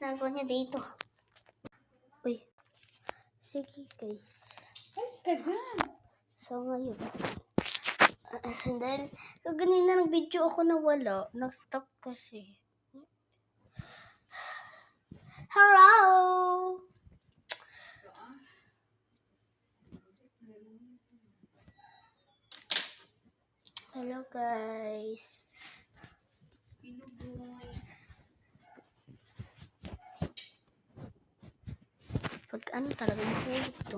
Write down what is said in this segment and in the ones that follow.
Nagawa niya dito. Uy. Sige guys. Ayos ka dyan. So ngayon. Dahil kanina nag-video ako na wala. Nag-stop kasi. Hello! Hello guys. Pag ano talaga mahulog to.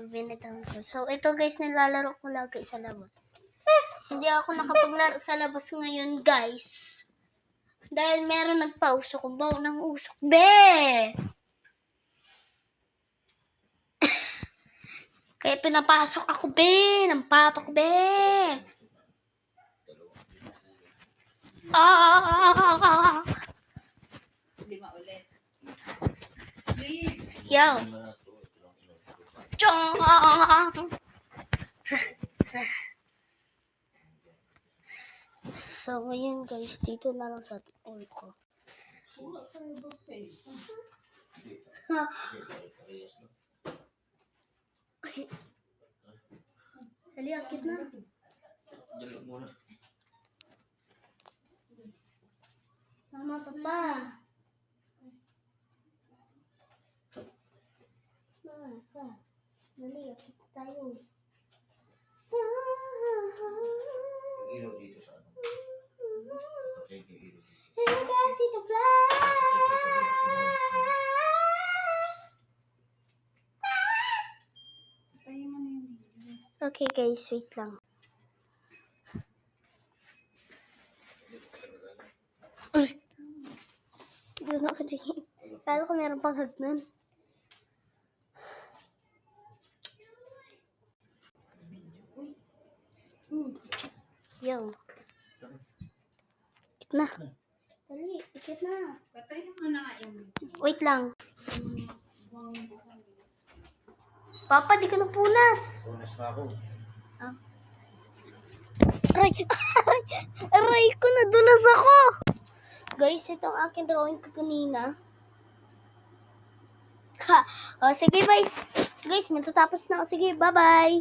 Binitang ko. So ito guys, nilalaro ko lagi sa labas. Hindi ako nakapaglaro sa labas ngayon guys. Dahil meron nagpauso ko baw ng usok. Be! Kaya pinapasok ako, be! Ng papa ko, be! Lima ulit. Yo! Chong! So, ngayon guys, dito na lang sa all ko. Dali, akit na. Jalok muna. Mama, papa. Mama, papa. Dali, akit tayo. Ilaw dito sa ano. Okay, ilaw dito. Hey guys, ito flash! Tayo mo na yun. Okay guys, wait lang. Uy! Diyos na katingin. Kala ko meron pang hagnan. Yo. Ikit na. Dali, ikit na. Patayin mo na nga yung video. Wait lang. Papa, di ka napunas. Punas pa ako. Aray! Aray! Aray ko, nadulas ako! Guys, ito ang aking drawing ko kanina. Ha! O, sige guys. Guys, matatapos na ako. Sige, bye-bye!